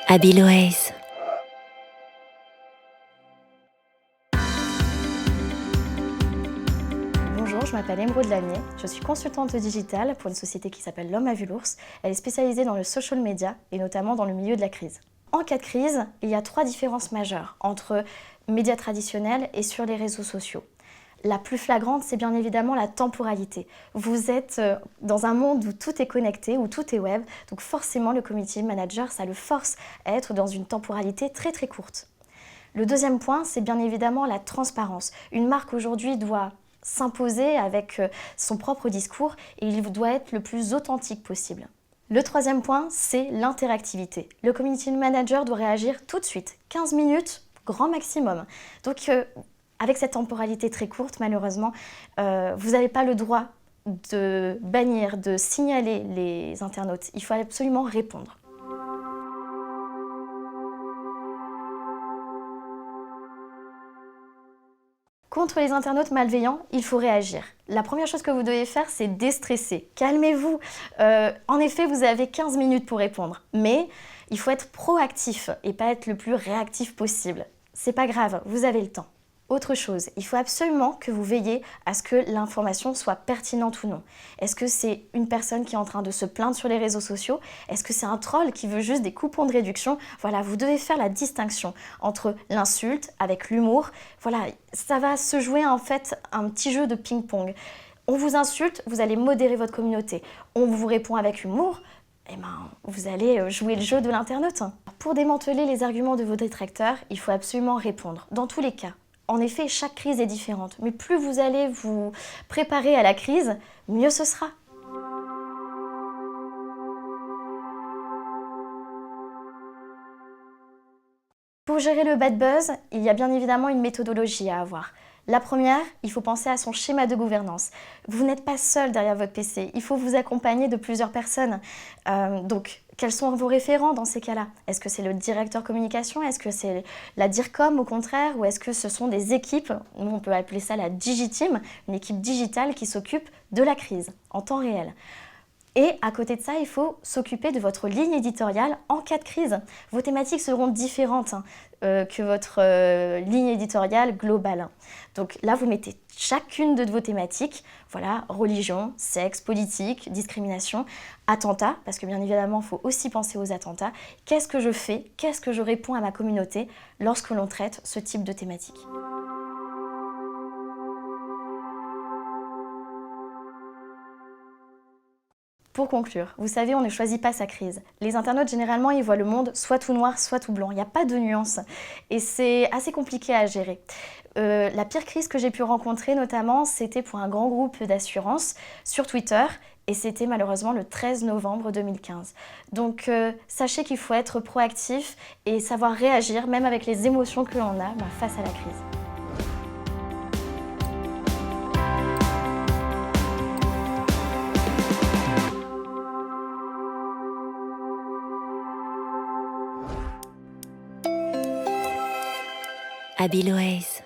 Abiloaise. Bonjour, je m'appelle Émeraude Lamier, je suis consultante digitale pour une société qui s'appelle L'Homme a vu l'ours. Elle est spécialisée dans le social media et notamment dans le milieu de la crise. En cas de crise, il y a 3 différences majeures entre médias traditionnels et sur les réseaux sociaux. La plus flagrante, c'est bien évidemment la temporalité. Vous êtes dans un monde où tout est connecté, où tout est web, donc forcément le community manager, ça le force à être dans une temporalité très très courte. Le deuxième point, c'est bien évidemment la transparence. Une marque aujourd'hui doit s'imposer avec son propre discours et il doit être le plus authentique possible. Le troisième point, c'est l'interactivité. Le community manager doit réagir tout de suite, 15 minutes, grand maximum. Donc, avec cette temporalité très courte, malheureusement, vous n'avez pas le droit de bannir, de signaler les internautes. Il faut absolument répondre. Contre les internautes malveillants, il faut réagir. La première chose que vous devez faire, c'est déstresser. Calmez-vous. En effet, vous avez 15 minutes pour répondre. Mais il faut être proactif et pas être le plus réactif possible. C'est pas grave, vous avez le temps. Autre chose, il faut absolument que vous veilliez à ce que l'information soit pertinente ou non. Est-ce que c'est une personne qui est en train de se plaindre sur les réseaux sociaux? Est-ce que c'est un troll qui veut juste des coupons de réduction? Voilà, vous devez faire la distinction entre l'insulte avec l'humour. Voilà, ça va se jouer en fait un petit jeu de ping-pong. On vous insulte, vous allez modérer votre communauté. On vous répond avec humour, eh ben, vous allez jouer le jeu de l'internaute. Pour démanteler les arguments de vos détracteurs, il faut absolument répondre, dans tous les cas. En effet, chaque crise est différente, mais plus vous allez vous préparer à la crise, mieux ce sera. Pour gérer le bad buzz, il y a bien évidemment une méthodologie à avoir. La première, il faut penser à son schéma de gouvernance. Vous n'êtes pas seul derrière votre PC, il faut vous accompagner de plusieurs personnes. Donc, quels sont vos référents dans ces cas-là? Est-ce que c'est le directeur communication? Est-ce que c'est la DIRCOM au contraire? Ou est-ce que ce sont des équipes, nous on peut appeler ça la Digiteam, une équipe digitale qui s'occupe de la crise en temps réel? Et à côté de ça, il faut s'occuper de votre ligne éditoriale en cas de crise. Vos thématiques seront différentes que votre ligne éditoriale globale. Donc là, vous mettez chacune de vos thématiques, voilà, religion, sexe, politique, discrimination, attentats, parce que bien évidemment, il faut aussi penser aux attentats. Qu'est-ce que je fais? Qu'est-ce que je réponds à ma communauté lorsque l'on traite ce type de thématique? Pour conclure, vous savez, on ne choisit pas sa crise. Les internautes, généralement, ils voient le monde soit tout noir, soit tout blanc. Il n'y a pas de nuance. Et c'est assez compliqué à gérer. La pire crise que j'ai pu rencontrer, notamment, c'était pour un grand groupe d'assurance sur Twitter. Et c'était malheureusement le 13 novembre 2015. Donc, sachez qu'il faut être proactif et savoir réagir, même avec les émotions que l'on a face à la crise. Abiloaise.